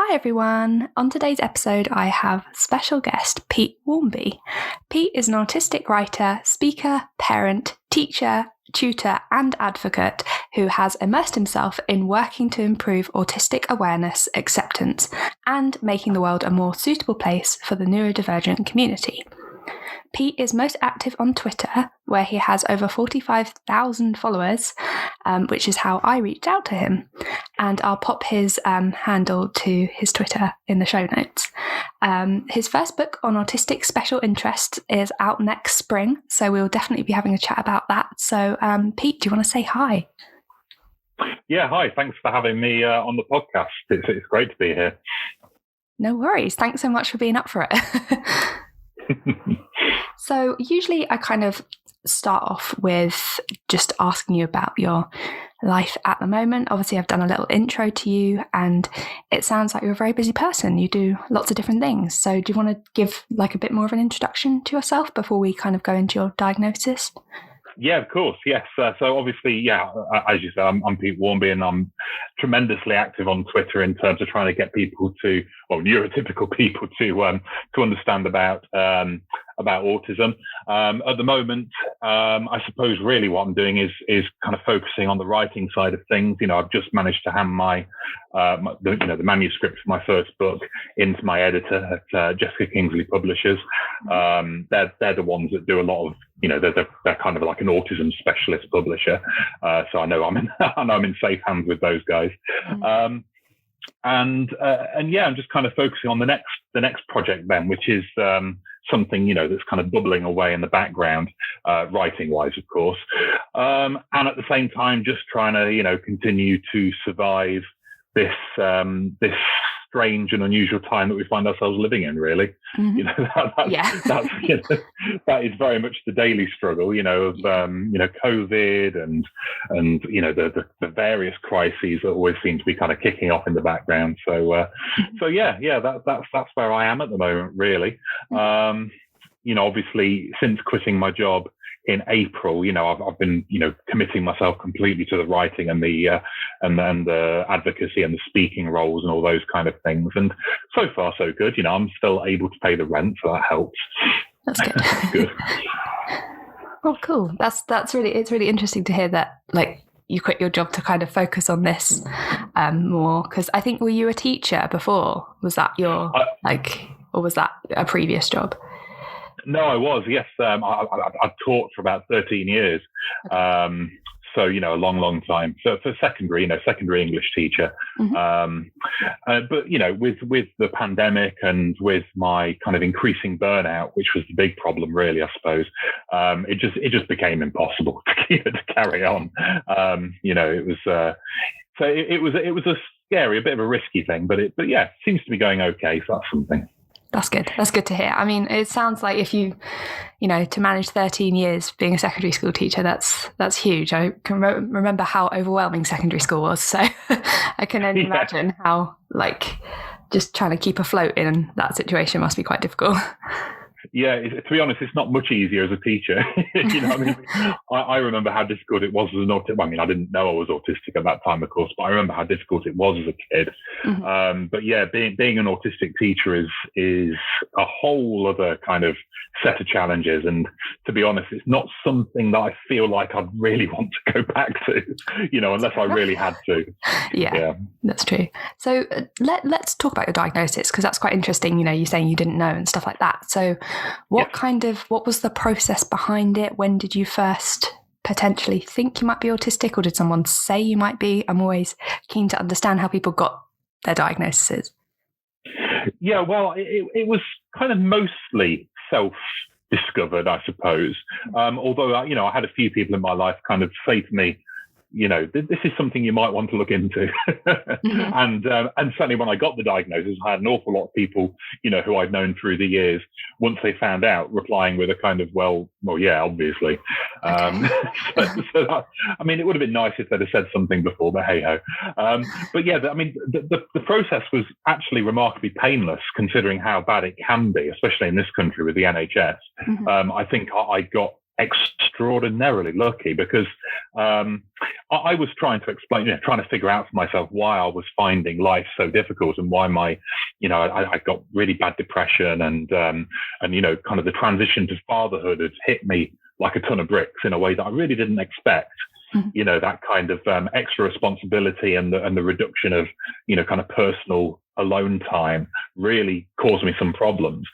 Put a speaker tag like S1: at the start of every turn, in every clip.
S1: Hi everyone. On today's episode, I have special guest Pete Wharmby. Pete is an autistic writer, speaker, parent, teacher, tutor, and advocate who has immersed himself in working to improve autistic awareness, acceptance, and making the world a more suitable place for the neurodivergent community. Pete is most active on Twitter, where he has over 45,000 followers, which is how I reached out to him. And I'll pop his handle to his Twitter in the show notes. His first book on autistic special interests is out next spring, so we'll definitely be having a chat about that. So, Pete, do you want to say hi?
S2: Yeah, hi. Thanks for having me on the podcast. It's great to be here.
S1: No worries. Thanks so much for being up for it. So usually I kind of start off with just asking you about your life at the moment. Obviously, I've done a little intro to you and it sounds like you're a very busy person. You do lots of different things. So do you want to give like a bit more of an introduction to yourself before we kind of go into your diagnosis?
S2: Yeah, of course. Yes. So obviously, as you said, I'm Pete Wharmby and I'm tremendously active on Twitter in terms of trying to get people neurotypical people to understand about autism. At the moment, I suppose really what I'm doing is kind of focusing on the writing side of things. You know, I've just managed to hand the manuscript for my first book into my editor at Jessica Kingsley Publishers. They're the ones that do a lot of, they're kind of like an autism specialist publisher. So I know I'm in safe hands with those guys. I'm just kind of focusing on the next project then, which is something that's kind of bubbling away in the background, writing wise, of course, and at the same time just trying to continue to survive this strange and unusual time that we find ourselves living in, really. That is very much the daily struggle, of COVID and the various crises that always seem to be kind of kicking off in the background. That's where I am at the moment, really. Obviously since quitting my job in April, I've been, committing myself completely to the writing and the advocacy and the speaking roles and all those kind of things. And so far, so good. I'm still able to pay the rent, so that helps.
S1: That's good. Good. Oh, cool. It's really interesting to hear that, like, you quit your job to kind of focus on this more. Because I think, were you a teacher before? Was that or was that a previous job?
S2: No, I was. Yes, I've taught for about 13 years. Okay. So a long time. So for secondary English teacher. Mm-hmm. But with the pandemic and with my kind of increasing burnout, which was the big problem, really, I suppose, it just became impossible to carry on. It was a scary, a bit of a risky thing, but it seems to be going okay. So that's something.
S1: That's good. That's good to hear. I mean, it sounds like if you to manage 13 years being a secondary school teacher, that's huge. I can remember how overwhelming secondary school was. So I can only imagine how, just trying to keep afloat in that situation must be quite difficult.
S2: Yeah, to be honest, it's not much easier as a teacher. I remember how difficult it was as an autistic. I mean, I didn't know I was autistic at that time, of course, but I remember how difficult it was as a kid. Mm-hmm. But yeah, being an autistic teacher is a whole other kind of set of challenges. And to be honest, it's not something that I feel like I'd really want to go back to, unless I really had to.
S1: Yeah, that's true. So let's talk about your diagnosis, because that's quite interesting. You're saying you didn't know and stuff like that. So what was the process behind it? When did you first potentially think you might be autistic, or did someone say you might be? I'm always keen to understand how people got their diagnoses.
S2: Yeah, well, it was kind of mostly self-discovered, I suppose. Although, I had a few people in my life kind of say to me, this is something you might want to look into. Mm-hmm. And certainly when I got the diagnosis, I had an awful lot of people, who I'd known through the years, once they found out, replying with a kind of, well, yeah, obviously. Okay. It would have been nice if they'd have said something before, but hey-ho. But yeah, the process was actually remarkably painless, considering how bad it can be, especially in this country with the NHS. Mm-hmm. I think I got extraordinarily lucky because I was trying to explain, trying to figure out for myself why I was finding life so difficult and why I got really bad depression and kind of the transition to fatherhood had hit me like a ton of bricks in a way that I really didn't expect. That kind of extra responsibility and the reduction of, kind of personal alone time really caused me some problems.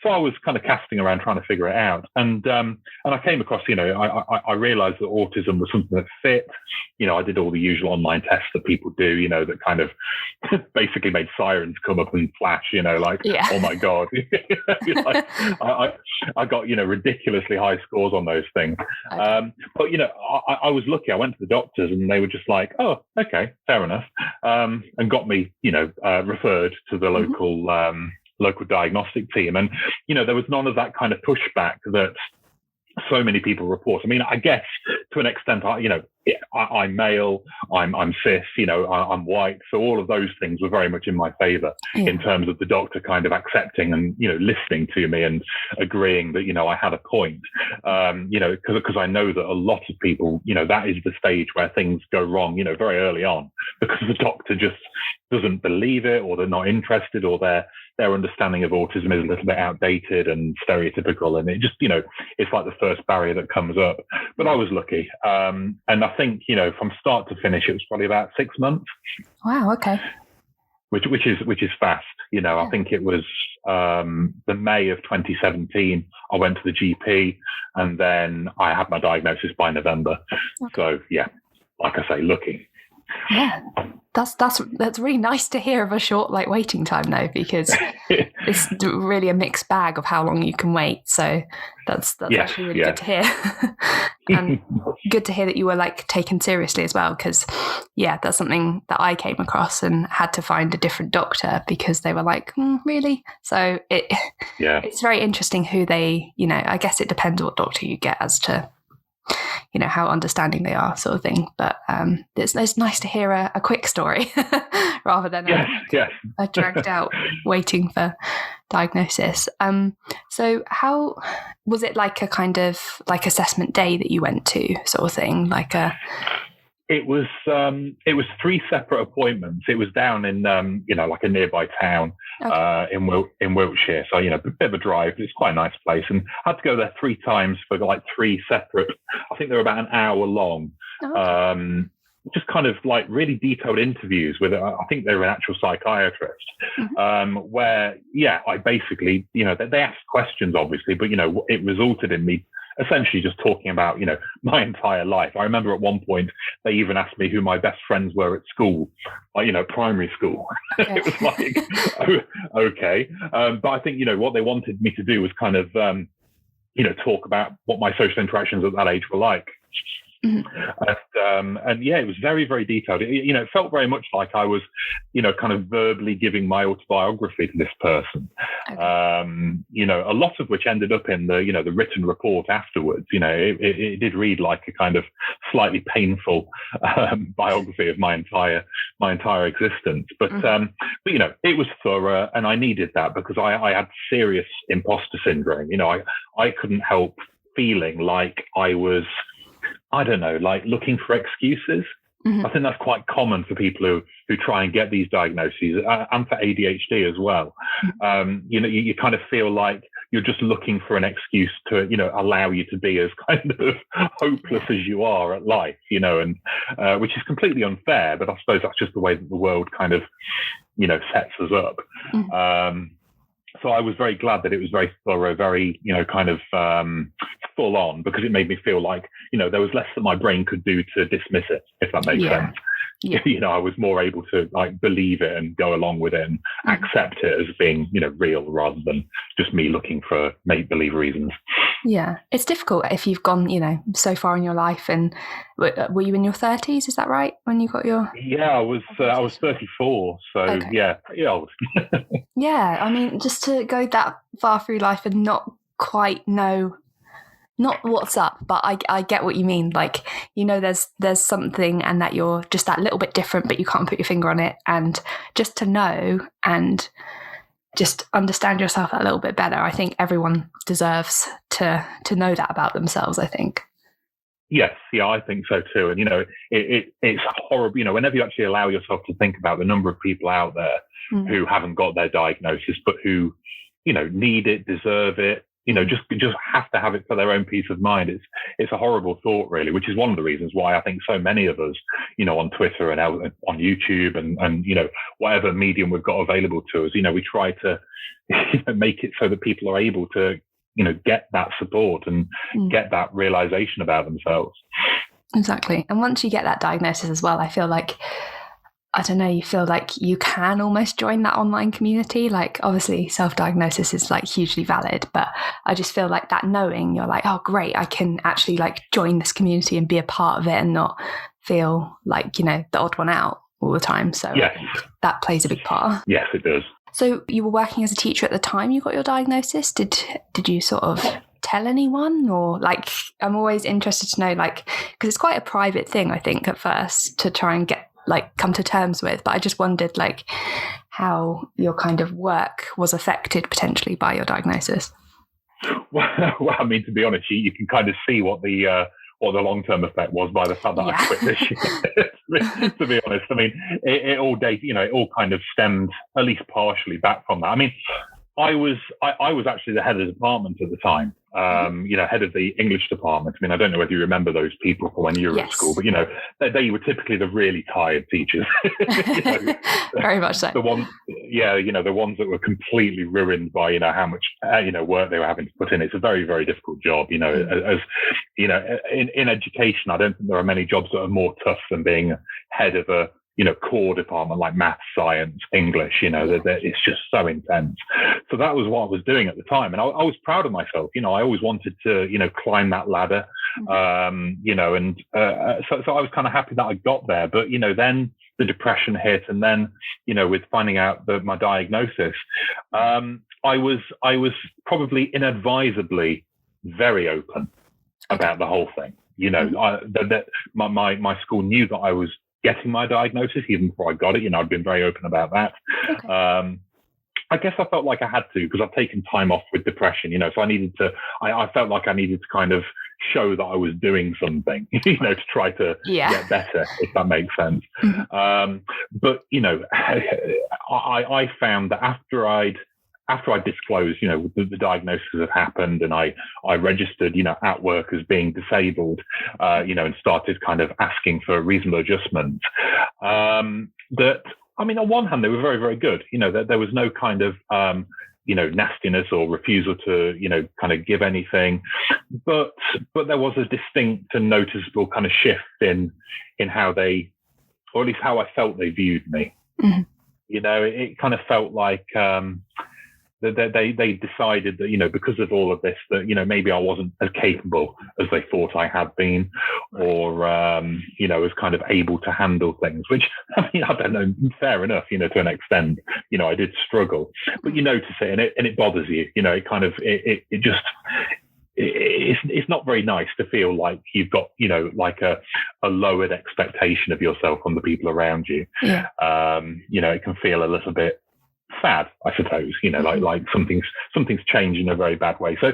S2: So I was kind of casting around trying to figure it out. And I came across, I realized that autism was something that fit. I did all the usual online tests that people do, that kind of basically made sirens come up and flash, oh my God. I got, ridiculously high scores on those things. Okay. But, I was lucky. I went to the doctors and they were just like, oh, okay, fair enough. And got me, referred to the local diagnostic team. And, there was none of that kind of pushback that so many people report. I mean, I guess to an extent, I'm male, I'm cis, I'm white. So all of those things were very much in my favor in terms of the doctor kind of accepting and, listening to me and agreeing that, I had a point, because I know that a lot of people, that is the stage where things go wrong, very early on because the doctor just doesn't believe it or they're not interested or their understanding of autism is a little bit outdated and stereotypical. And it just, it's like the first barrier that comes up. But I was lucky. And I think, from start to finish, it was probably about 6 months.
S1: Wow. Okay.
S2: Which is fast. I think it was the May of 2017. I went to the GP and then I had my diagnosis by November. Okay. So yeah, like I say, lucky.
S1: Yeah, that's really nice to hear of a short waiting time though, because it's really a mixed bag of how long you can wait. So that's actually really good to hear. And good to hear that you were taken seriously as well, because that's something that I came across and had to find a different doctor because they were like, really? So it's very interesting who they, I guess it depends what doctor you get as to how understanding they are, sort of thing. But it's nice to hear a quick story rather than a dragged out waiting for diagnosis. So how was it, a kind of assessment day that you went to, sort of thing,
S2: It was 3 separate appointments. It was down in a nearby town in Wiltshire. So a bit of a drive. It's quite a nice place, and I had to go there 3 times for 3 separate. I think they were about an hour long. Just kind of really detailed interviews with. I think they were an actual psychiatrist. Where I basically they asked questions obviously, but it resulted in me essentially just talking about, my entire life. I remember at one point, they even asked me who my best friends were at school, primary school. Okay. It was okay. But I think, what they wanted me to do was kind of, talk about what my social interactions at that age were like. And it was very, very detailed. It felt very much like I was, kind of verbally giving my autobiography to this person. Okay. A lot of which ended up in the, the written report afterwards. It did read like a kind of slightly painful biography of my entire existence. But it was thorough, and I needed that because I had serious imposter syndrome. I couldn't help feeling like I was, I don't know, looking for excuses. I think that's quite common for people who try and get these diagnoses, and for ADHD as well. You kind of feel like you're just looking for an excuse to, allow you to be as kind of hopeless as you are at life, and which is completely unfair. But I suppose that's just the way that the world kind of, sets us up. So I was very glad that it was very thorough, very, kind of full on, because it made me feel like, there was less that my brain could do to dismiss it, if that makes sense. Yeah. I was more able to believe it and go along with it and accept it as being, real rather than just me looking for make-believe reasons.
S1: Yeah. It's difficult if you've gone, so far in your life. And were you in your 30s? Is that right? When you got your...
S2: Yeah, I was 34. So okay. Yeah, pretty old.
S1: Yeah. I mean, just to go that far through life and not quite know, not what's up, but I get what you mean. There's something, and that you're just that little bit different, but you can't put your finger on it. And just to know, and just understand yourself a little bit better. I think everyone deserves to know that about themselves, I think.
S2: Yes, yeah, I think so too. And, it's horrible, whenever you actually allow yourself to think about the number of people out there who haven't got their diagnosis, but who, need it, deserve it, just have to have it for their own peace of mind. It's a horrible thought, really, which is one of the reasons why I think so many of us, on Twitter and on YouTube and whatever medium we've got available to us, we try to make it so that people are able to, get that support and get that realization about themselves.
S1: Exactly. And once you get that diagnosis as well, I feel like, I don't know, you feel like you can almost join that online community. Like, obviously self-diagnosis is like hugely valid, but I just feel like that knowing you're like, oh great, I can actually like join this community and be a part of it and not feel like, the odd one out all the time. So yes, that plays a big part.
S2: Yes, it does.
S1: So you were working as a teacher at the time you got your diagnosis. Did you sort of tell anyone, or like, I'm always interested to know, like, because it's quite a private thing, I think, at first to try and get come to terms with, but I just wondered like how your kind of work was affected potentially by your diagnosis.
S2: Well, I mean, to be honest, you can kind of see what the long-term effect was by the fact that I quit this year. To be honest, I mean, it all it all kind of stemmed at least partially back from that. I mean, I was actually the head of the department at the time. Head of the English department. I mean, I don't know whether you remember those people from when you were at school, but they were typically the really tired teachers.
S1: Very much so.
S2: The ones that were completely ruined by how much work they were having to put in. It's a very, very difficult job. As in education, I don't think there are many jobs that are more tough than being head of a core department like maths, science, English, it's just so intense. So that was what I was doing at the time. And I was proud of myself. I always wanted to, climb that ladder, so I was kind of happy that I got there. But, then the depression hit. And then, with finding out that my diagnosis, I was probably inadvisably very open about the whole thing. My school knew that I was getting my diagnosis even before I got it. I'd been very open about that. Okay. I guess I felt like I had to, because I've taken time off with depression, so I felt like I needed to kind of show that I was doing something, to try to get better, if that makes sense. Mm-hmm. But, I found that after I disclosed, the diagnosis had happened, and I registered, at work as being disabled, and started kind of asking for reasonable adjustments. That, I mean, on one hand, they were very, very good. There was no kind of, nastiness or refusal to, kind of give anything. But there was a distinct and noticeable kind of shift in how they, or at least how I felt they viewed me. Mm-hmm. It kind of felt like, they decided that, because of all of this, that, maybe I wasn't as capable as they thought I had been, or, as kind of able to handle things, which, I mean, I don't know, fair enough, to an extent, I did struggle, but you notice it and it bothers you, it kind of, it's not very nice to feel like you've got, like a lowered expectation of yourself from the people around you. Yeah. It can feel a little bit sad, I suppose, like something's changed in a very bad way. So,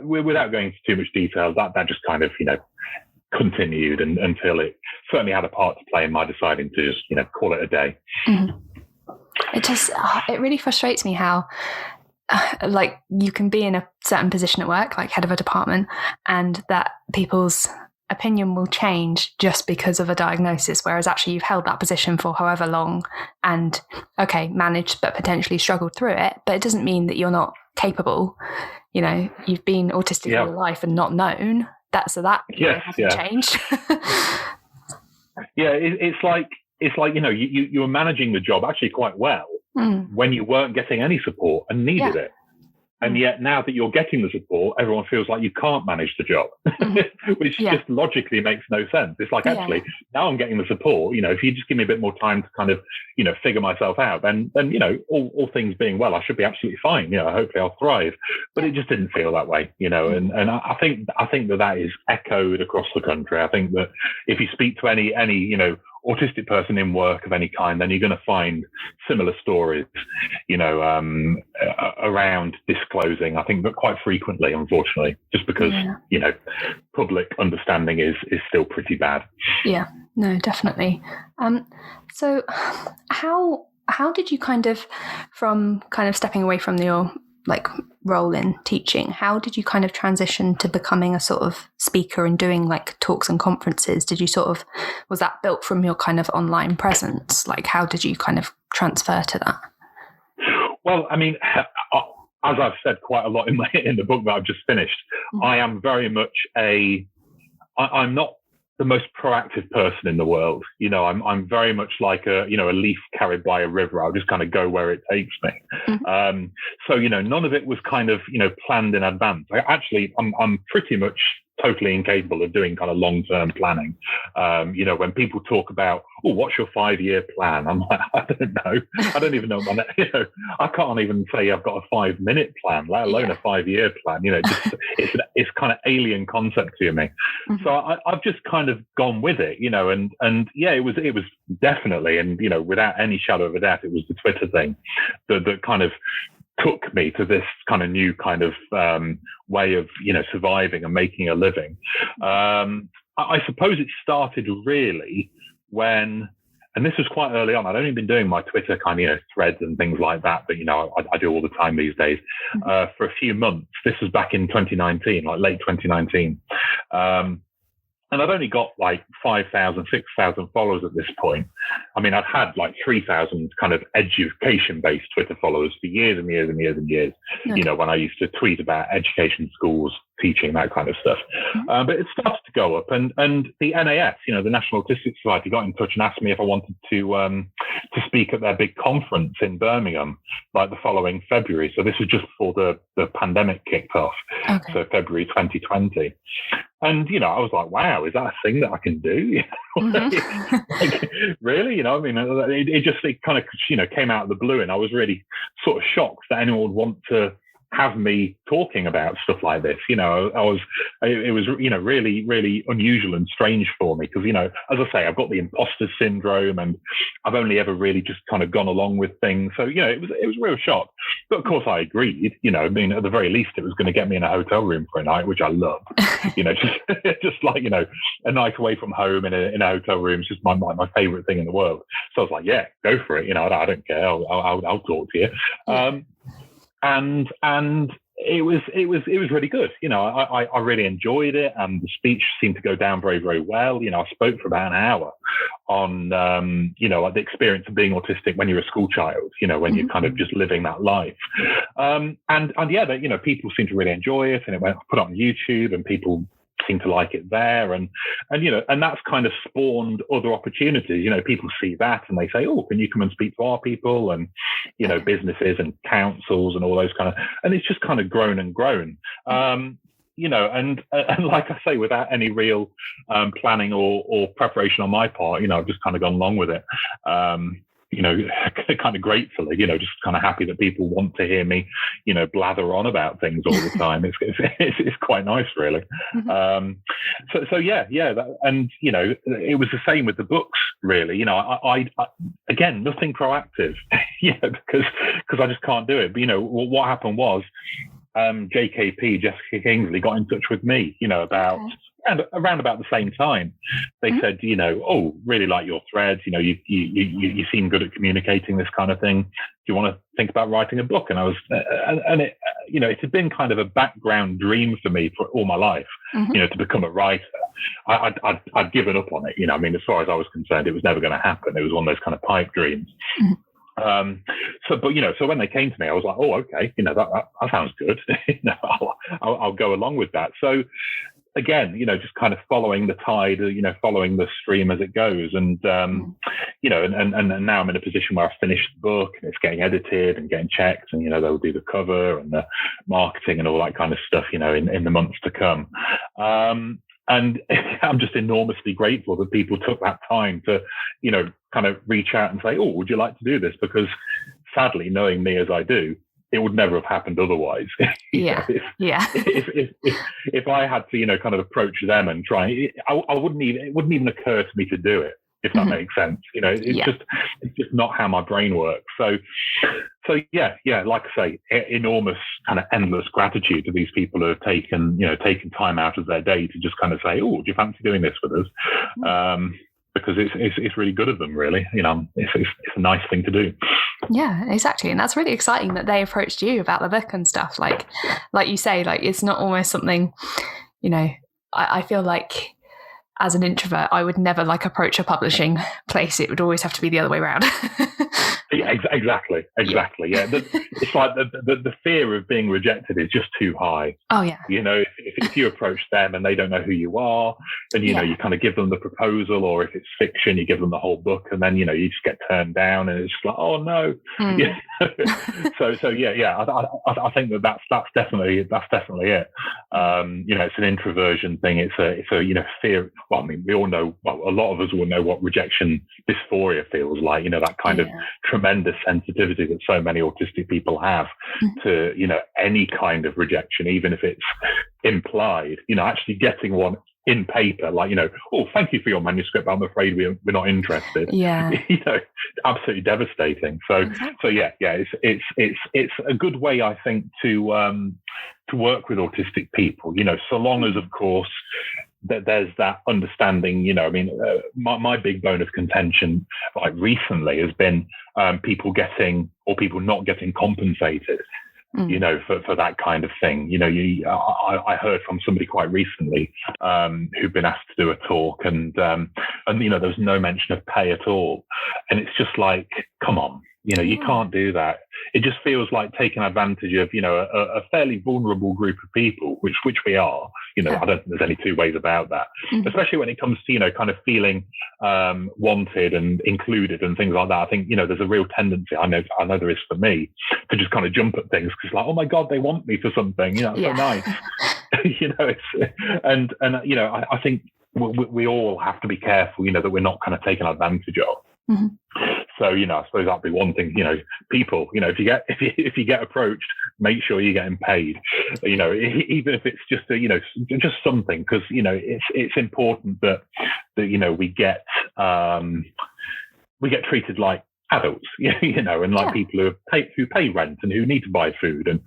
S2: without going into too much detail, that just kind of, continued until it certainly had a part to play in my deciding to just, call it a day.
S1: Mm-hmm. It really frustrates me how, like, you can be in a certain position at work, like head of a department, and that people's opinion will change just because of a diagnosis, whereas actually you've held that position for however long and managed but potentially struggled through it, but it doesn't mean that you're not capable. You've been autistic all your life and not known that, so that hasn't changed.
S2: It's like you were managing the job actually quite well when you weren't getting any support and needed it. And yet now that you're getting the support, everyone feels like you can't manage the job, which just logically makes no sense. It's like, actually, now I'm getting the support, if you just give me a bit more time to kind of, figure myself out, then all things being well, I should be absolutely fine. Hopefully I'll thrive. But it just didn't feel that way, and I think that is echoed across the country. I think that if you speak to any autistic person in work of any kind, then you're going to find similar stories. around disclosing, I think, but quite frequently, unfortunately, just because, public understanding is still pretty bad.
S1: Yeah, no, definitely. So how did you from stepping away from your role in teaching, how did you transition to becoming a sort of speaker and doing talks and conferences? Did you was that built from your online presence? How did you transfer to that?
S2: Well, I mean, as I've said quite a lot in the book that I've just finished, I am very much I'm not the most proactive person in the world. I'm very much like a leaf carried by a river. I'll just kind of go where it takes me. So, none of it was planned in advance. I'm pretty much totally incapable of doing long-term planning. When people talk about, what's your 5-year plan? I'm like, I don't know. I don't even know. I can't even say I've got a 5-minute plan, let alone a 5-year plan. It's kind of alien concept to me. So I've just kind of gone with it, and it was definitely, and without any shadow of a doubt, it was the Twitter thing that kind of took me to this kind of new way of surviving and making a living. I suppose it started really when, and this was quite early on, I'd only been doing my Twitter threads and things like that, but I do all the time these days, for a few months. This was back in 2019, late 2019. And I'd only got 5,000, 6,000 followers at this point. I mean, I'd had 3,000 kind of education-based Twitter followers for years and years and years and years, when I used to tweet about education, schools, teaching, that kind of stuff. But it started to go up, and the NAS, the National Autistic Society, got in touch and asked me if I wanted to speak at their big conference in Birmingham, the following February. So this was just before the pandemic kicked off. Okay. So February 2020. And, I was like, wow, is that a thing that I can do? Really? It kind of, came out of the blue, and I was really sort of shocked that anyone would want to have me talking about stuff like this. It was really, really unusual and strange for me because, as I say, I've got the imposter syndrome and I've only ever really just kind of gone along with things. So, it was a real shock. But of course I agreed, at the very least it was going to get me in a hotel room for a night, which I love, just a night away from home in a hotel room is just my favorite thing in the world. So I was like, yeah, go for it. I don't care. I'll talk to you. And it was really good. I really enjoyed it, and the speech seemed to go down very, very well. I spoke for about an hour on, the experience of being autistic when you're a school child, when you're kind of just living that life. People seem to really enjoy it, and it went put on YouTube, and people seem to like it there, and that's kind of spawned other opportunities. People see that and they say, can you come and speak to our people, and businesses and councils and all those and it's just kind of grown and grown. And like I say, without any real planning or preparation on my part, I've just kind of gone along with it. Kind of gratefully, just kind of happy that people want to hear me, blather on about things all the time. It's quite nice, really. And it was the same with the books, really. I again, nothing proactive, because I just can't do it. But what happened was, JKP, Jessica Kingsley, got in touch with me, about. And around about the same time, they said, really like your threads. You seem good at communicating this kind of thing. Do you want to think about writing a book? And I was, and it, it had been kind of a background dream for me for all my life, to become a writer. I'd given up on it. As far as I was concerned, it was never going to happen. It was one of those kind of pipe dreams. So when they came to me, I was like, okay, that sounds good. I'll go along with that. So, again, just kind of following the tide, following the stream as it goes. And, and now I'm in a position where I've finished the book and it's getting edited and getting checked, and, they'll do the cover and the marketing and all that kind of stuff, in the months to come. And I'm just enormously grateful that people took that time to, kind of reach out and say, would you like to do this? Because sadly, knowing me as I do, it would never have happened otherwise. If I had to, kind of approach them and try, it wouldn't even occur to me to do it. if that makes sense. It's just not how my brain works. So yeah, like I say, enormous kind of endless gratitude to these people who have taken time out of their day to just kind of say, oh, do you fancy doing this with us? Because it's really good of them, really. It's a nice thing to do.
S1: Yeah, exactly. And that's really exciting that they approached you about the book and stuff. Like you say, like it's not almost something, I feel like as an introvert, I would never like approach a publishing place. It would always have to be the other way around.
S2: Yeah, exactly. Yeah, it's like the fear of being rejected is just too high.
S1: Oh yeah.
S2: If you approach them and they don't know who you are, then you kind of give them the proposal, or if it's fiction, you give them the whole book, and then you just get turned down, and it's just like, oh no. Yeah. So yeah. I think that's definitely it. It's an introversion thing. It's a fear. Well, I mean, we all know. Well, a lot of us will know what rejection dysphoria feels like. That kind of tremendous sensitivity that so many autistic people have to any kind of rejection, even if it's implied. Actually getting one in paper, like oh, thank you for your manuscript, but I'm afraid we're not interested.
S1: Yeah.
S2: Absolutely devastating. So yeah, it's a good way, I think, to work with autistic people. So long as, of course, that there's that understanding. My big bone of contention, like recently, has been people not getting compensated. For that kind of thing. I heard from somebody quite recently who'd been asked to do a talk, and there was no mention of pay at all, and it's just like, come on. You can't do that. It just feels like taking advantage of, a fairly vulnerable group of people, which we are. I don't think there's any two ways about that. Especially when it comes to, kind of feeling wanted and included and things like that. I think, there's a real tendency, I know there is for me, to just kind of jump at things because, like, oh my God, they want me for something. It's so nice. I think we all have to be careful, that we're not kind of taken advantage of. So, I suppose that'd be one thing, people, if you get approached, make sure you're getting paid, even if it's just, just something, because, it's important that we get treated like adults, and like people who pay rent and who need to buy food and,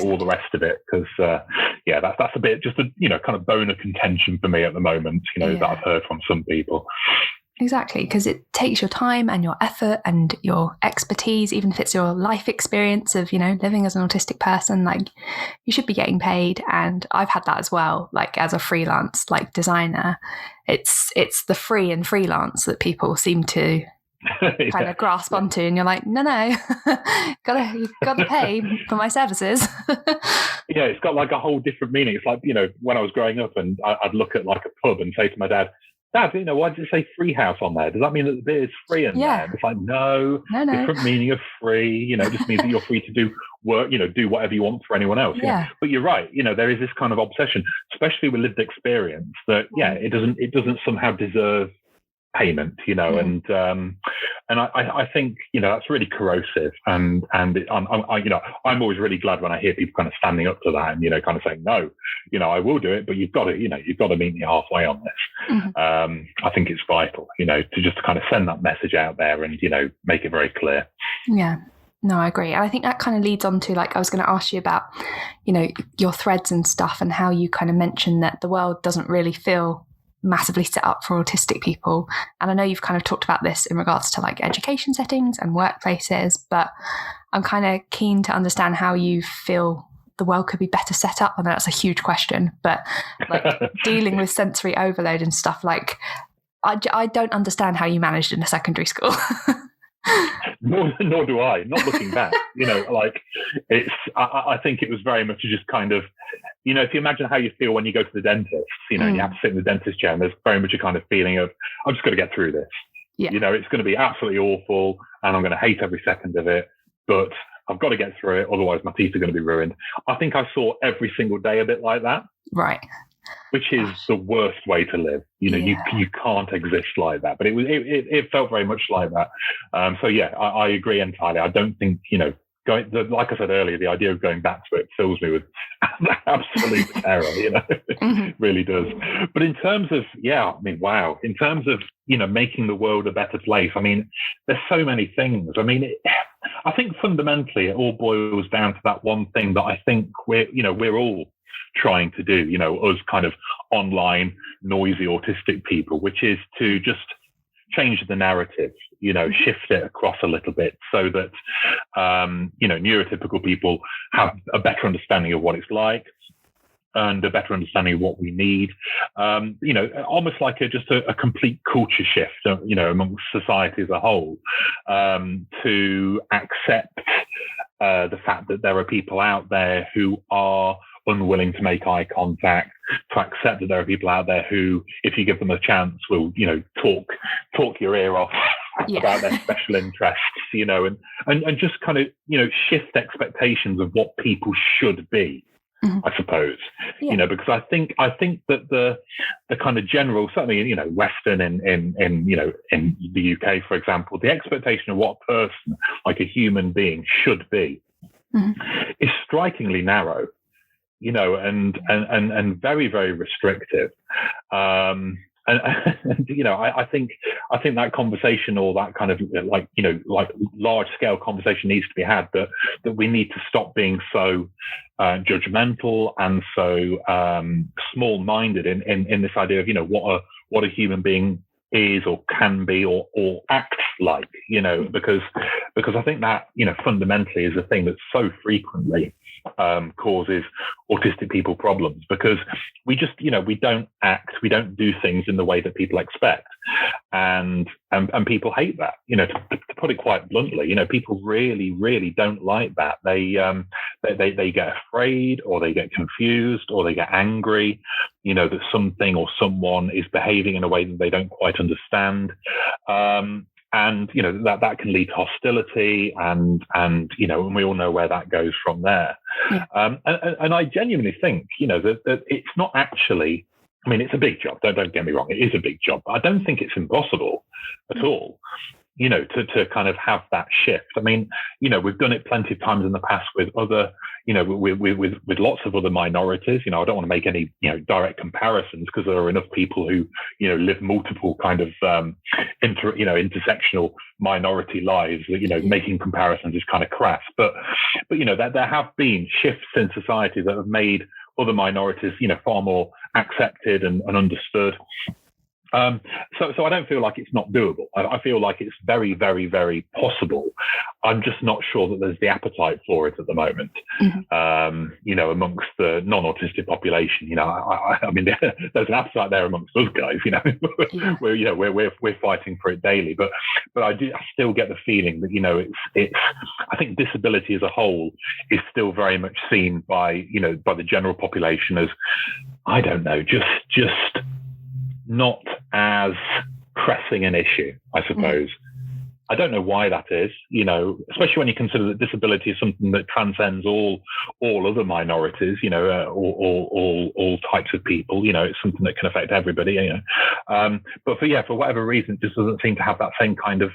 S2: all the rest of it. Because, that's a bit just a, kind of bone of contention for me at the moment, that I've heard from some people.
S1: Exactly, because it takes your time and your effort and your expertise, even if it's your life experience of, living as an autistic person, like you should be getting paid. And I've had that as well, like as a freelance, like designer. It's the free and freelance that people seem to kind of grasp onto, and you're like, no, gotta pay for my services.
S2: Yeah, it's got like a whole different meaning. It's like, when I was growing up and I'd look at like a pub and say to my dad, Dad, why did it say free house on there? Does that mean that the beer is free in there? It's like, no, different meaning of free. It just means that you're free to do work, do whatever you want for anyone else.
S1: Yeah.
S2: But you're right. There is this kind of obsession, especially with lived experience, that it doesn't somehow deserve payment, and I think that's really corrosive, and I'm always really glad when I hear people kind of standing up to that and kind of saying, no, I will do it, but you've got to meet me halfway on this. I think it's vital, to just kind of send that message out there and make it very clear.
S1: Yeah. No, I agree. And I think that kind of leads on to, like, I was going to ask you about, your threads and stuff, and how you kind of mentioned that the world doesn't really feel massively set up for autistic people. And I know you've kind of talked about this in regards to like education settings and workplaces, but I'm kind of keen to understand how you feel the world could be better set up. I know that's a huge question, but like dealing with sensory overload and stuff, like I don't understand how you managed in a secondary school.
S2: Nor do I, not looking back. Like I think it was very much just kind of, if you imagine how you feel when you go to the dentist, you have to sit in the dentist chair, and there's very much a kind of feeling of, I'm just going to get through this. Yeah. It's going to be absolutely awful and I'm going to hate every second of it, but I've got to get through it, otherwise my teeth are going to be ruined. I think I saw every single day a bit like that. Right. Which is the worst way to live. You can't exist like that. But it felt very much like that. So yeah, I agree entirely. I don't think, like I said earlier, the idea of going back to it fills me with absolute terror, it really does. But in terms of, wow, in terms of, making the world a better place, I mean, there's so many things. I mean, I think fundamentally it all boils down to that one thing that I think we're all trying to do, us kind of online, noisy, autistic people, which is to just change the narrative, shift it across a little bit so that, neurotypical people have a better understanding of what it's like and a better understanding of what we need, almost like a complete culture shift, amongst society as a whole, to accept the fact that there are people out there who are unwilling to make eye contact, to accept that there are people out there who, if you give them a chance, will, talk your ear off about their special interests, and just kind of, shift expectations of what people should be. I suppose, because I think that the kind of general, certainly, Western in the UK, for example, the expectation of what a person, like a human being, should be is strikingly narrow, and very, very restrictive. I think that conversation, or that kind of like large scale conversation, needs to be had, that we need to stop being so judgmental and so small minded in this idea of what a human being is or can be or acts like, because I think that fundamentally is a thing that so frequently causes autistic people problems, because we just we don't do things in the way that people expect, and people hate that. To put it quite bluntly, people really don't like that. They get afraid, or they get confused, or they get angry, that something or someone is behaving in a way that they don't quite understand. And that can lead to hostility, and we all know where that goes from there. And I genuinely think that it's not actually. I mean, it's a big job. Don't get me wrong; it is a big job. But I don't think it's impossible at all. To kind of have that shift. I mean, we've done it plenty of times in the past with other, with lots of other minorities. I don't want to make any, direct comparisons, because there are enough people who, live multiple kind of, intersectional minority lives that, making comparisons is kind of crass. But there have been shifts in society that have made other minorities, far more accepted and understood. So I don't feel like it's not doable. I feel like it's very, very, very possible. I'm just not sure that there's the appetite for it at the moment, amongst the non-autistic population. I mean, there's an appetite there amongst us guys, we're fighting for it daily. But I still get the feeling that, it's I think disability as a whole is still very much seen by the general population as, I don't know, just not as pressing an issue, I suppose. I don't know why that is, especially when you consider that disability is something that transcends all other minorities, all types of people. It's something that can affect everybody. But for whatever reason, it just doesn't seem to have that same kind of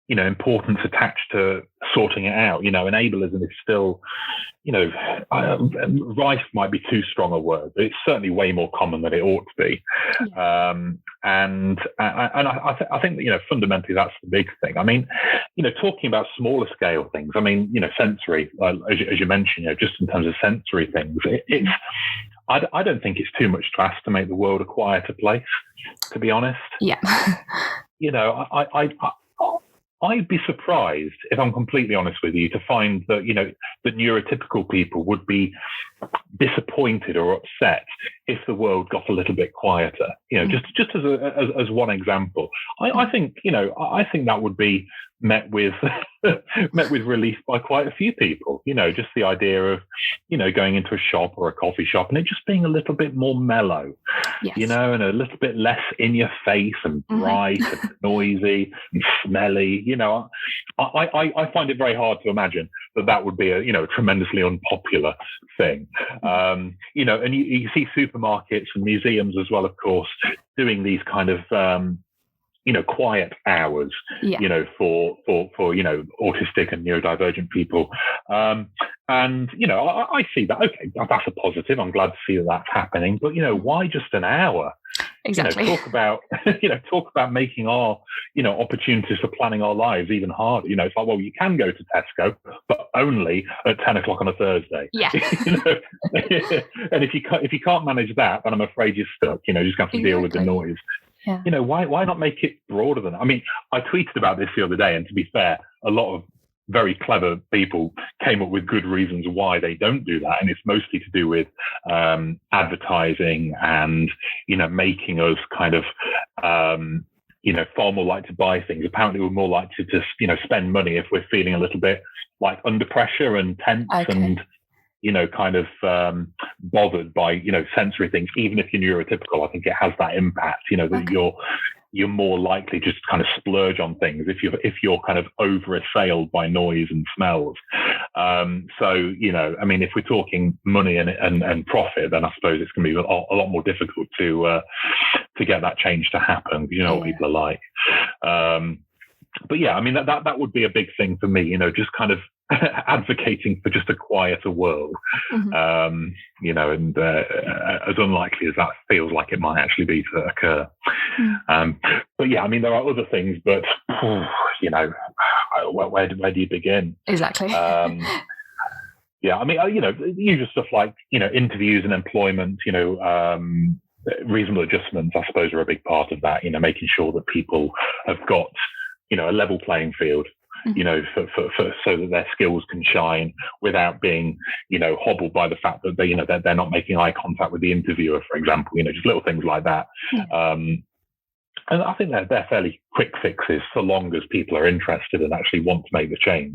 S2: importance attached to sorting it out. And ableism is still, rife might be too strong a word, but it's certainly way more common than it ought to be. And I think that, fundamentally that's the big thing. I mean, talking about smaller scale things, I mean, sensory, as you mentioned, just in terms of sensory things, I don't think it's too much to ask to make the world a quieter place, to be honest.
S1: Yeah.
S2: I'd be surprised, if I'm completely honest with you, to find that, that neurotypical people would be disappointed or upset if the world got a little bit quieter. Just as one example, I think that would be met with relief by quite a few people. Just the idea of going into a shop or a coffee shop and it just being a little bit more mellow, and a little bit less in your face and bright and noisy and smelly. I find it very hard to imagine that would be a tremendously unpopular thing. And you see supermarkets and museums as well, of course, doing these kind of quiet hours, for autistic and neurodivergent people. And, I see that. Okay, that's a positive. I'm glad to see that that's happening. But, why just an hour?
S1: Exactly.
S2: Talk about making our, opportunities for planning our lives even harder. It's like, well, you can go to Tesco, but only at 10 o'clock on a Thursday.
S1: Yeah.
S2: And if you can't manage that, then I'm afraid you're stuck. You just have to deal with the noise.
S1: Yeah.
S2: Why not make it broader than that? I mean, I tweeted about this the other day, and to be fair, a lot of very clever people came up with good reasons why they don't do that. And it's mostly to do with advertising and, making us kind of, far more likely to buy things. Apparently, we're more likely to, spend money if we're feeling a little bit like under pressure and tense and, kind of bothered by, sensory things. Even if you're neurotypical, I think it has that impact, that you're more likely just to kind of splurge on things if you're kind of over assailed by noise and smells. So, if we're talking money and profit, then I suppose it's going to be a lot more difficult to get that change to happen. What people are like. But yeah, I mean, that would be a big thing for me, just kind of advocating for just a quieter world, and as unlikely as that feels like it might actually be to occur. But yeah, I mean, there are other things, but where do you begin?
S1: Exactly.
S2: Yeah, I mean, the usual stuff like interviews and employment, reasonable adjustments, I suppose, are a big part of that. Making sure that people have got a level playing field, for so that their skills can shine without being, hobbled by the fact that they're not making eye contact with the interviewer, for example, just little things like that. And I think they're fairly quick fixes so long as people are interested and actually want to make the change.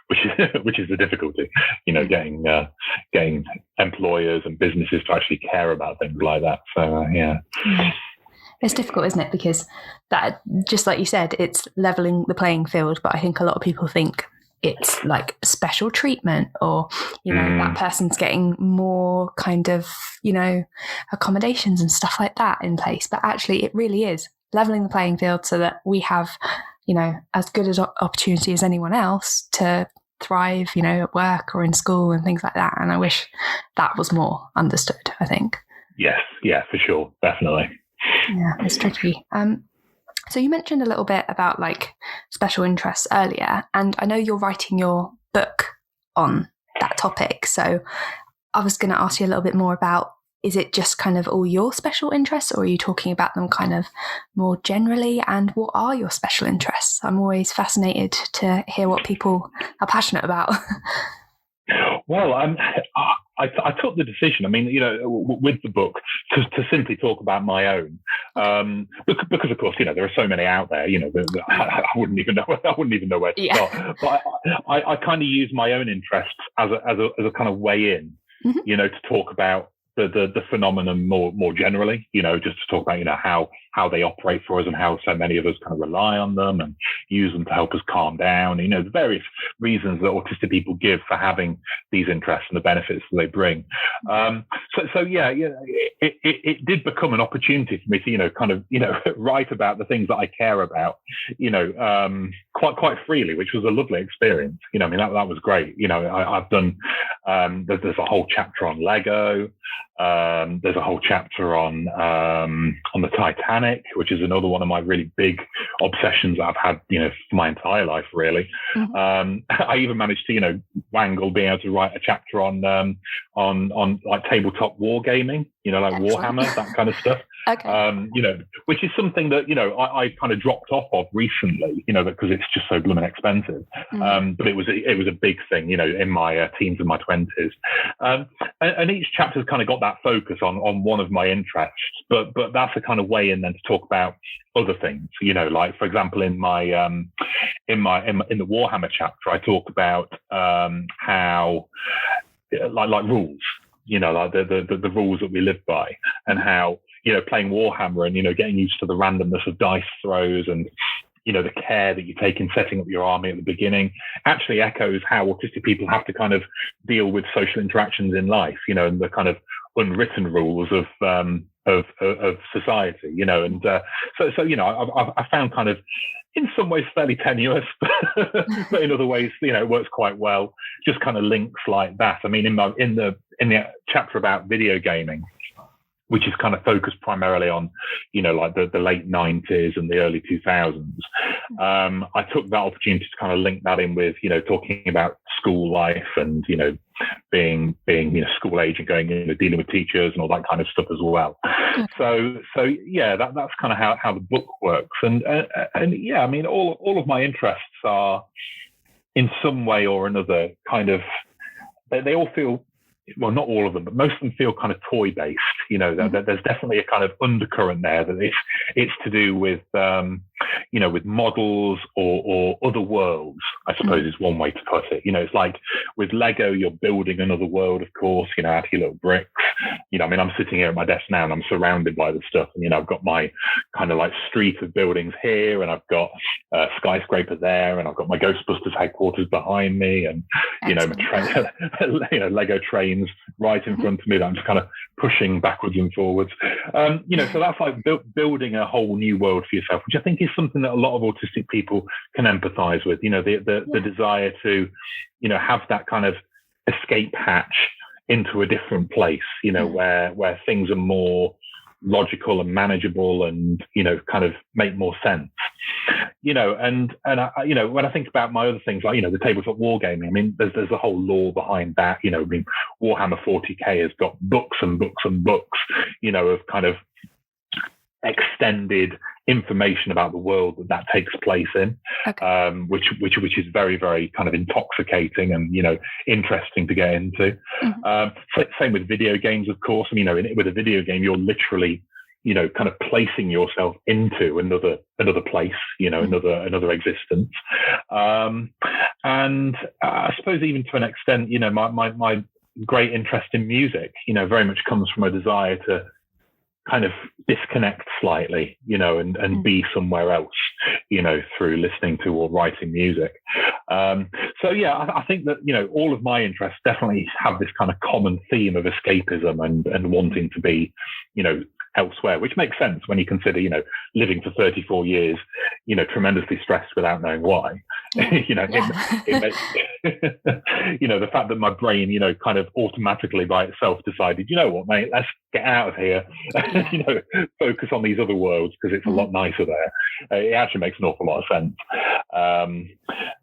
S2: Which is the difficulty, getting employers and businesses to actually care about things like that. So yeah.
S1: It's difficult, isn't it? Because that, just like you said, it's leveling the playing field. But I think a lot of people think it's like special treatment, or that person's getting more kind of accommodations and stuff like that in place. But actually, it really is leveling the playing field so that we have as good an opportunity as anyone else to thrive, at work or in school and things like that. And I wish that was more understood, I think.
S2: Yes, yeah, for sure, definitely.
S1: Yeah, it's tricky. So you mentioned a little bit about like special interests earlier, and I know you're writing your book on that topic. So I was going to ask you a little bit more about, is it just kind of all your special interests, or are you talking about them kind of more generally? And what are your special interests? I'm always fascinated to hear what people are passionate about.
S2: Well, I took the decision, I mean, with the book to simply talk about my own, because of course, there are so many out there, I wouldn't even know where to start. But I kind of use my own interests as a kind of way in, to talk about the phenomenon more generally, just to talk about, how they operate for us and how so many of us kind of rely on them and use them to help us calm down. The various reasons that autistic people give for having these interests and the benefits that they bring. So yeah, it did become an opportunity for me to, kind of, write about the things that I care about, quite freely, which was a lovely experience. I mean, that was great. I've done, there's a whole chapter on Lego. There's a whole chapter on the Titanic, which is another one of my really big obsessions that I've had, for my entire life, really. I even managed to, wangle being able to write a chapter on like tabletop wargaming, like Excellent. Warhammer, that kind of stuff. Okay. Which is something that, I kind of dropped off of recently, because it's just so blooming expensive. But it was a big thing, in my teens and my 20s. And each chapter's kind of got that focus on one of my interests, but that's a kind of way in then to talk about other things, like, for example, in my in the Warhammer chapter, I talk about how like rules, like the rules that we live by, and how, playing Warhammer and, getting used to the randomness of dice throws and, the care that you take in setting up your army at the beginning actually echoes how autistic people have to kind of deal with social interactions in life, and the kind of unwritten rules of of society, and so I found kind of in some ways fairly tenuous, but in other ways, it works quite well. Just kind of links like that. I mean, in the chapter about video gaming, which is kind of focused primarily on, like the late 90s and the early 2000s. I took that opportunity to kind of link that in with, talking about school life and, being school age and going, dealing with teachers and all that kind of stuff as well. Okay. So yeah, that's kind of how the book works. And yeah, I mean, all of my interests are in some way or another kind of, they all feel, well, not all of them, but most of them feel kind of toy-based. There's definitely a kind of undercurrent there that it's to do with, with models or other worlds, I suppose is one way to put it. It's like with Lego, you're building another world, of course, out of your little bricks. I mean, I'm sitting here at my desk now and I'm surrounded by the stuff. And, I've got my kind of like street of buildings here, and I've got a skyscraper there, and I've got my Ghostbusters headquarters behind me, and, Lego trains right in front of me that I'm just kind of pushing backwards and forwards. So that's like building a whole new world for yourself, which I think is something that a lot of autistic people can empathize with, the desire to, have that kind of escape hatch into a different place, where things are more logical and manageable and, kind of make more sense, and when I think about my other things, like, the tabletop wargaming, I mean, there's a whole lore behind that, I mean, Warhammer 40K has got books and books and books, of kind of extended information about the world that takes place in, okay. which is very, very kind of intoxicating and, interesting to get into. Mm-hmm. Same with video games, of course. I mean, with a video game, you're literally, kind of placing yourself into another place, mm-hmm. another existence. And I suppose even to an extent, my great interest in music, very much comes from a desire to kind of disconnect slightly, and be somewhere else, through listening to or writing music. So yeah, I think that, all of my interests definitely have this kind of common theme of escapism and wanting to be, elsewhere, which makes sense when you consider, living for 34 years, tremendously stressed without knowing why. It makes, the fact that my brain, kind of automatically by itself decided, you know what, mate, let's get out of here, focus on these other worlds because it's a lot nicer there. It actually makes an awful lot of sense.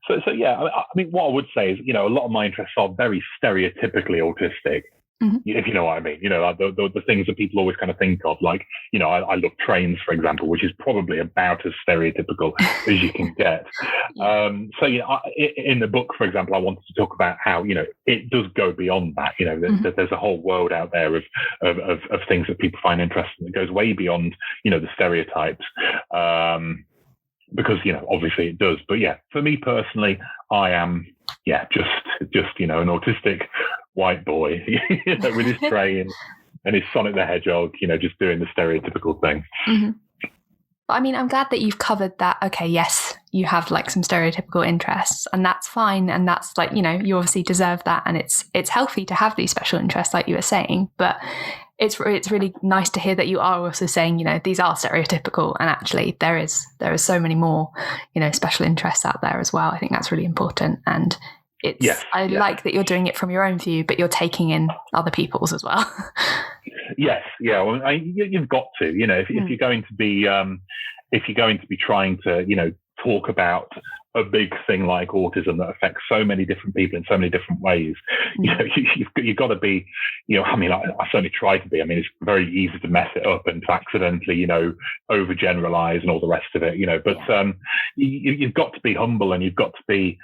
S2: So yeah, I mean, what I would say is, a lot of my interests are very stereotypically autistic. Mm-hmm. If you know what I mean, like the things that people always kind of think of, like, I love trains, for example, which is probably about as stereotypical as you can get. So, in the book, for example, I wanted to talk about how, it does go beyond that. Mm-hmm. There's a whole world out there of things that people find interesting that goes way beyond, the stereotypes. Because, obviously it does. But yeah, for me personally, I am, just an autistic white boy, with his train and his Sonic the Hedgehog, just doing the stereotypical thing.
S1: Mm-hmm. But I mean, I'm glad that you've covered that. Okay, yes, you have like some stereotypical interests, and that's fine. And that's like, you obviously deserve that. And it's healthy to have these special interests, like you were saying. But it's really nice to hear that you are also saying, these are stereotypical, and actually there is so many more, special interests out there as well. I think that's really important. And I like that you're doing it from your own view, but you're taking in other people's as well.
S2: Yes, yeah. Well, you've got to, if you're going to be, trying to, talk about a big thing like autism that affects so many different people in so many different ways, you've got to be, I mean, I certainly try to be. I mean, it's very easy to mess it up and to accidentally, overgeneralize and all the rest of it, but you've got to be humble, and you've got to be,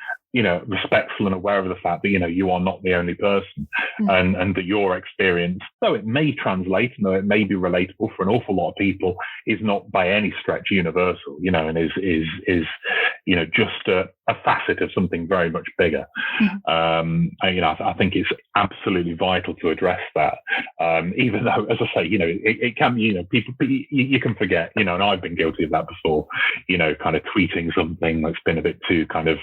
S2: respectful and aware of the fact that, you are not the only person, and that your experience, though it may translate and though it may be relatable for an awful lot of people, is not by any stretch universal, and is just a facet of something very much bigger. I think it's absolutely vital to address that, even though, as I say, it can, people, you can forget, and I've been guilty of that before, kind of tweeting something that's been a bit too kind of,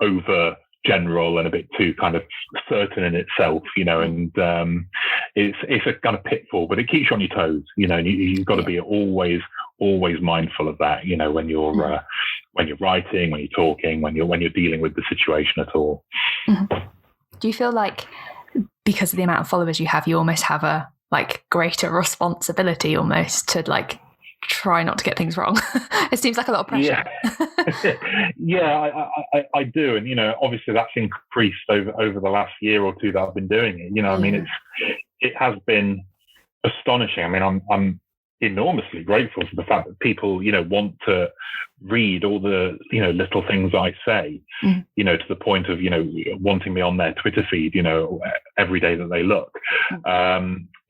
S2: over general and a bit too kind of certain in itself, and it's a kind of pitfall, but it keeps you on your toes, and you've got to be always mindful of that, when you're writing, when you're talking, when you're dealing with the situation at all.
S1: Do you feel like because of the amount of followers you have, you almost have a greater responsibility almost to try not to get things wrong? It seems like a lot of pressure.
S2: I do, and obviously that's increased over the last year or two that I've been doing it. I mean, it has been astonishing. I mean, I'm enormously grateful for the fact that people want to read all the little things I say, to the point of wanting me on their Twitter feed every day that they look.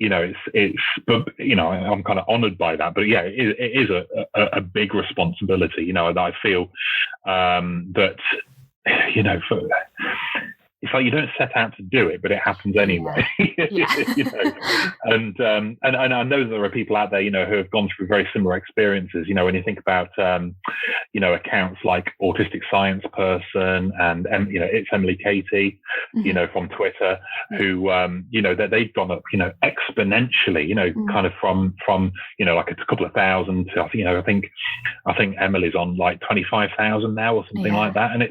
S2: It's but I'm kind of honored by that, but it is a big responsibility, and I feel that it's like you don't set out to do it, but it happens anyway. And I know there are people out there, who have gone through very similar experiences. When you think about, accounts like Autistic Science Person and, it's Emily Katie, from Twitter, who, that they've gone up, exponentially, kind of from, like a couple of thousand to, I think Emily's on like 25,000 now or something like that. And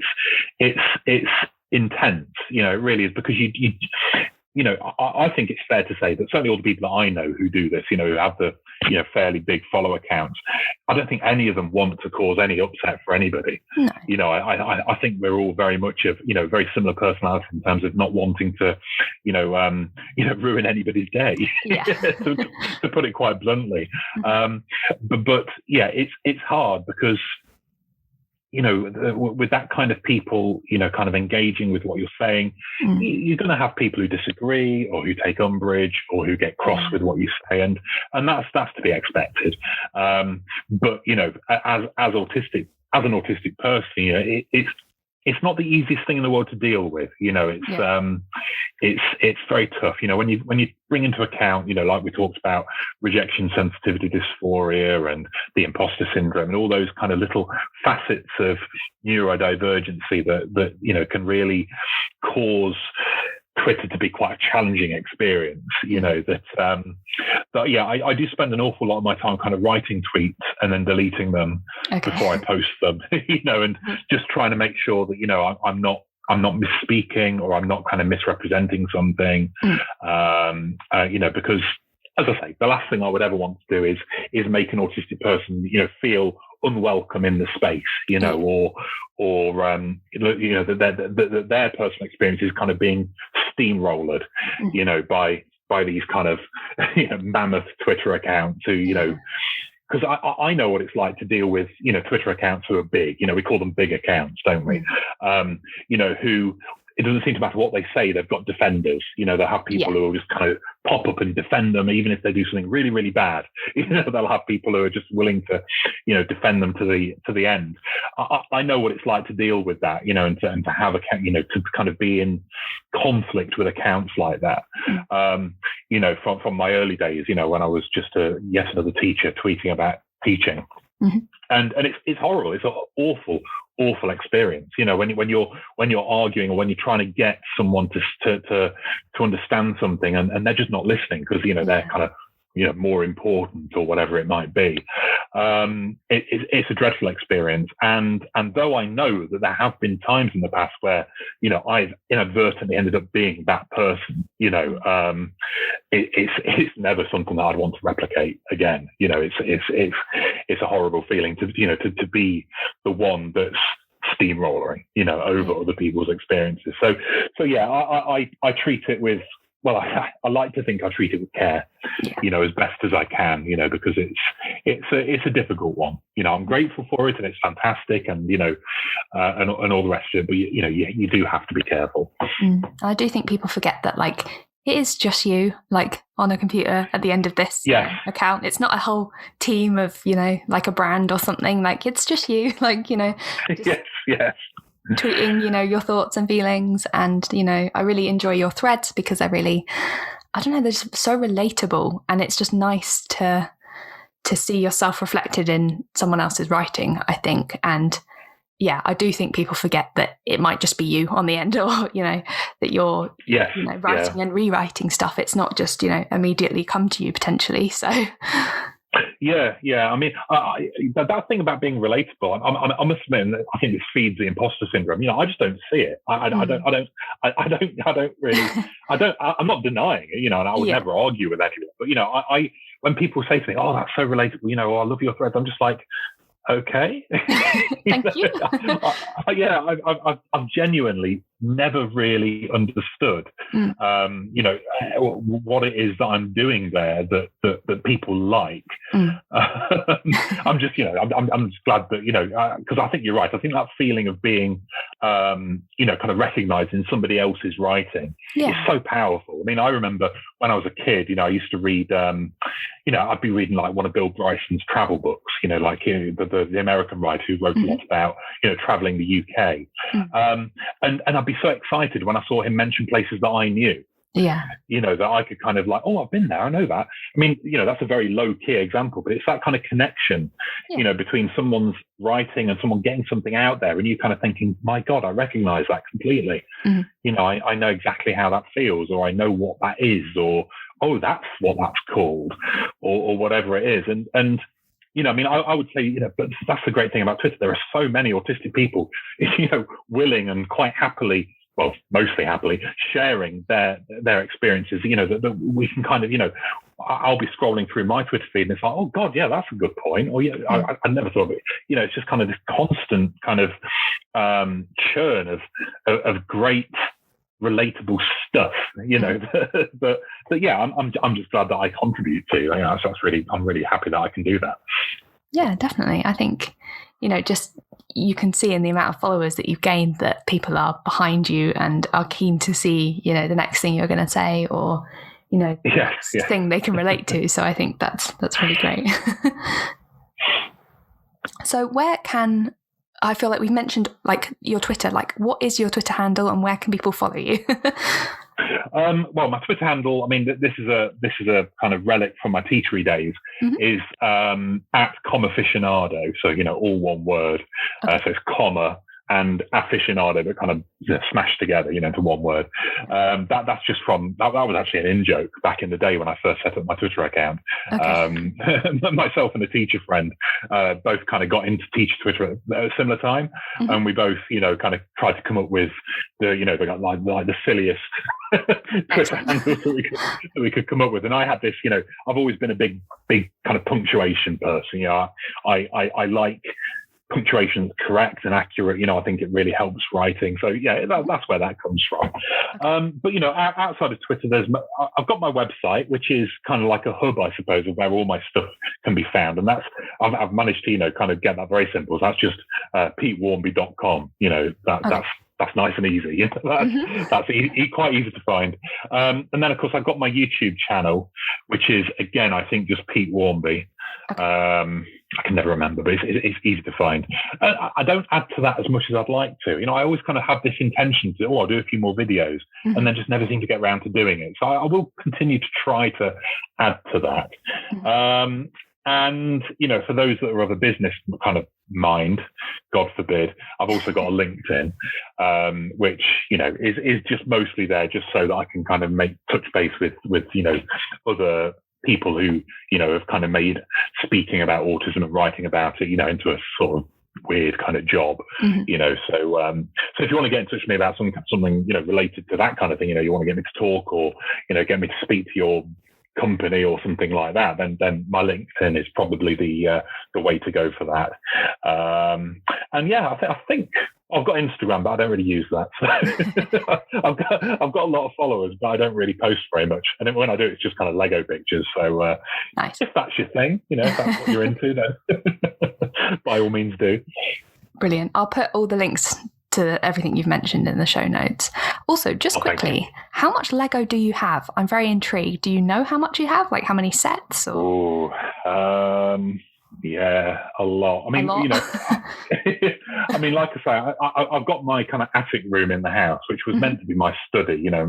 S2: it's intense, it really is, because I think it's fair to say that certainly all the people that I know who do this, who have the fairly big follow accounts, I don't think any of them want to cause any upset for anybody. No. I think we're all very much of very similar personality in terms of not wanting to ruin anybody's day, to put it quite bluntly. But it's hard because with that kind of people, kind of engaging with what you're saying, you're going to have people who disagree or who take umbrage or who get cross with what you say. And that's to be expected. But, as an autistic person, it's not the easiest thing in the world to deal with. It's very tough. When you bring into account, like we talked about, rejection sensitivity dysphoria and the imposter syndrome and all those kind of little facets of neurodivergency that can really cause Twitter to be quite a challenging experience, I do spend an awful lot of my time kind of writing tweets and then deleting them before I post them, and just trying to make sure that, I'm not misspeaking or I'm not kind of misrepresenting something, because, as I say, the last thing I would ever want to do is make an autistic person, feel unwelcome in the space, or that their personal experience is kind of being steamrolled, by these kind of mammoth Twitter accounts who, because I know what it's like to deal with, Twitter accounts who are big, we call them big accounts, don't we? Who, it doesn't seem to matter what they say, they've got defenders. They'll have people who will just kind of pop up and defend them, even if they do something really, really bad. They'll have people who are just willing to, defend them to the end. I know what it's like to deal with that, and to have to kind of be in conflict with accounts like that. From my early days, when I was just yet another teacher tweeting about teaching. And it's horrible. It's an awful experience. When you're arguing or when you're trying to get someone to understand something and they're just not listening because they're kind of more important or whatever it might be. It's a dreadful experience. And though I know that there have been times in the past where I've inadvertently ended up being that person, it's never something that I'd want to replicate again. It's a horrible feeling to be the one that's steamrolling over other people's experiences. So I treat it with, I like to think I treat it with care, as best as I can, because it's a difficult one. I'm grateful for it and it's fantastic, and and all the rest of it. But you do have to be careful.
S1: I do think people forget that it is just you, on a computer at the end of this account. It's not a whole team of like a brand or something. It's just you,
S2: yes.
S1: Tweeting, your thoughts and feelings. And, I really enjoy your threads because they're really, I don't know, they're just so relatable. And it's just nice to see yourself reflected in someone else's writing, I think. And yeah, I do think people forget that it might just be you on the end, or, that you're writing and rewriting stuff. It's not just, immediately come to you potentially. So
S2: Yeah. I mean, that thing about being relatable, I must admit, I think this feeds the imposter syndrome. I just don't see it. I'm not denying it, and I would never argue with anyone. But when people say to me, "Oh, that's so relatable," I love your threads, I'm just like, okay.
S1: Thank you.
S2: I've genuinely never really understood, what it is that I'm doing there that people like. I'm just, I'm just glad that, because I think you're right. I think that feeling of being, kind of recognized in somebody else's writing is so powerful. I mean, I remember when I was a kid, I used to read, I'd be reading like one of Bill Bryson's travel books, like the American writer who wrote a lot about, traveling the UK. And I'd be so excited when I saw him mention places that I knew.
S1: Yeah.
S2: That I could kind of like, oh, I've been there, I know that. I mean, that's a very low key example, but it's that kind of connection, between someone's writing and someone getting something out there, and you kind of thinking, my God, I recognize that completely. I know exactly how that feels, or I know what that is, or, oh, that's what that's called, or whatever it is. And I mean, I would say, but that's the great thing about Twitter. There are so many autistic people, willing and quite happily, well, mostly happily, sharing their experiences, that we can kind of, I'll be scrolling through my Twitter feed and it's like, oh God, yeah, that's a good point. Or I never thought of it. It's just kind of this constant kind of churn of great, relatable stuff, but yeah, I'm just glad that I contribute to. I'm really happy that I can do that.
S1: Yeah, definitely. I think, just you can see in the amount of followers that you've gained that people are behind you and are keen to see, the next thing you're going to say, or, thing they can relate to. So I think that's really great. So I feel like we've mentioned like your Twitter, like what is your Twitter handle and where can people follow you?
S2: Well, my Twitter handle, I mean, this is a kind of relic from my teachery days, is at @comaficionado. So, all one word. Okay. So it's comma and aficionado, but kind of smashed together, into one word. That's just from, that was actually an in-joke back in the day when I first set up my Twitter account. Okay. Myself and a teacher friend both kind of got into teacher Twitter at a similar time. And we both, kind of tried to come up with the silliest Twitter handles that we could come up with. And I had this, I've always been a big kind of punctuation person. I like punctuation correct and accurate. I think it really helps writing. So yeah, that's where that comes from. But outside of Twitter, I've got my website, which is kind of like a hub, I suppose, of where all my stuff can be found. And I've managed to kind of get that very simple. So that's just PeteWharmby.com. That's nice and easy. That's quite easy to find. And then, of course, I've got my YouTube channel, which is, again, I think just Pete Wharmby. Okay. I can never remember, but it's easy to find. I don't add to that as much as I'd like to. I always kind of have this intention to, I'll do a few more videos, and then just never seem to get around to doing it. So I will continue to try to add to that. And, for those that are of a business kind of mind, God forbid, I've also got a LinkedIn, which, is just mostly there just so that I can kind of touch base with other people who, have kind of made speaking about autism and writing about it, into a sort of weird kind of job, so if you want to get in touch with me about something, related to that kind of thing, you want to get me to talk or, get me to speak to your company or something like that, then my LinkedIn is probably the way to go for that. And yeah, I think I've got Instagram, but I don't really use that. So I've got a lot of followers, but I don't really post very much. And then when I do, it's just kind of Lego pictures. So nice. If that's your thing, if that's what you're into, then by all means do.
S1: Brilliant. I'll put all the links to everything you've mentioned in the show notes. Also, just quickly, how much Lego do you have? I'm very intrigued. Do you know how much you have? Like how many sets? Or?
S2: Yeah, a lot. I mean, I mean, like I say, I've got my kind of attic room in the house, which was meant to be my study, a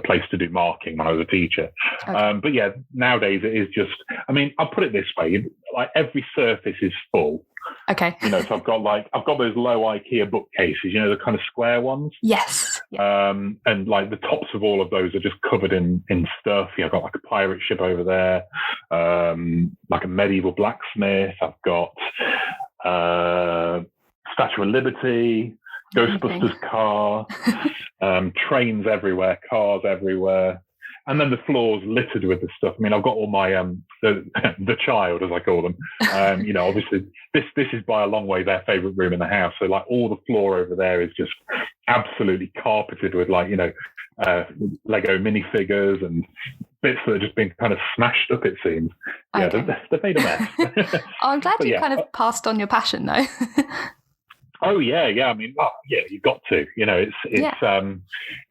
S2: place to do marking when I was a teacher. Okay. But yeah, nowadays it is just, I mean, I'll put it this way, like every surface is full.
S1: Okay.
S2: So I've got those low IKEA bookcases, the kind of square ones.
S1: Yes.
S2: Yeah. And like the tops of all of those are just covered in stuff. I've got like a pirate ship over there, like a medieval blacksmith. I've got Statue of Liberty, Ghostbusters car, trains everywhere, cars everywhere. And then the floor's littered with the stuff. I mean, I've got all my the child, as I call them. Obviously, this is by a long way their favourite room in the house. So, like, all the floor over there is just absolutely carpeted with, like, Lego minifigures and bits that have just been kind of smashed up. It seems. Yeah, okay. They've made a mess.
S1: I'm glad you kind of passed on your passion, though.
S2: Oh yeah. I mean, you've got to.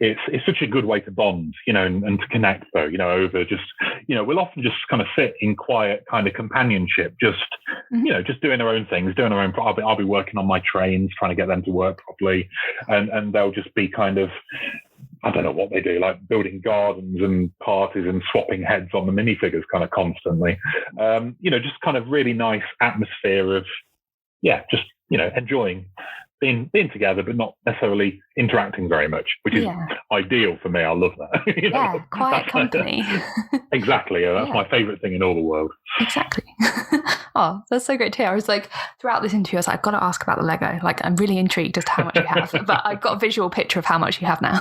S2: It's such a good way to bond, and to connect, though. Over just, we'll often just kind of sit in quiet kind of companionship, just just doing our own things, doing our own. I'll be working on my trains, trying to get them to work properly, and they'll just be kind of, I don't know what they do, like building gardens and parties and swapping heads on the minifigures kind of constantly. Just kind of really nice atmosphere of, just, enjoying being together, but not necessarily interacting very much, which is ideal for me. I love that.
S1: Quiet company.
S2: Exactly. That's my favourite thing in all the world.
S1: Exactly. Oh, that's so great to hear. I was like, throughout this interview, I was like, I've got to ask about the Lego. Like, I'm really intrigued as to how much you have, but I've got a visual picture of how much you have now.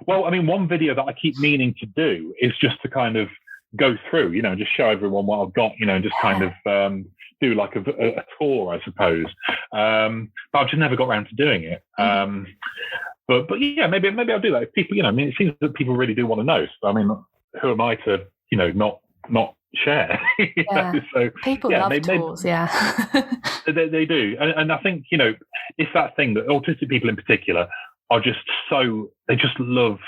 S2: Well, I mean, one video that I keep meaning to do is just to kind of go through, just show everyone what I've got, and just kind of do like a tour, I suppose. But I've just never got around to doing it. But yeah, maybe I'll do that. If people, I mean, it seems that people really do want to know. So, I mean, who am I to, not share? So
S1: people love tours.
S2: They do. And I think, it's that thing that autistic people in particular are just they just love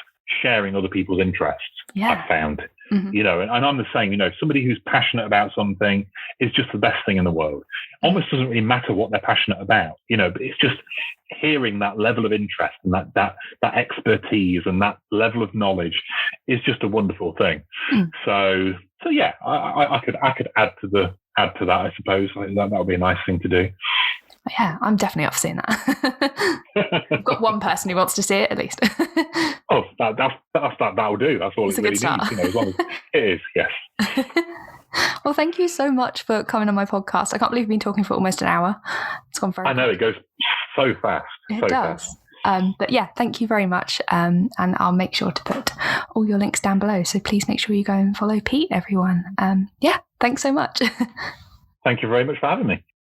S2: sharing other people's interests. I've found. And I'm the same, somebody who's passionate about something is just the best thing in the world. Almost doesn't really matter what they're passionate about, but it's just hearing that level of interest and that expertise and that level of knowledge is just a wonderful thing. So yeah, I could add to that, I suppose. That would be a nice thing to do.
S1: Yeah, I'm definitely up for seeing that. I've got one person who wants to see it at least.
S2: Oh, that'll do. That's all it really needs. As long as it is, yes.
S1: Well, thank you so much for coming on my podcast. I can't believe we've been talking for almost an hour. It's gone very.
S2: I know, it goes so fast.
S1: It does. But yeah, thank you very much. And I'll make sure to put all your links down below. So please make sure you go and follow Pete, everyone. Thanks so much.
S2: Thank you very much for having me.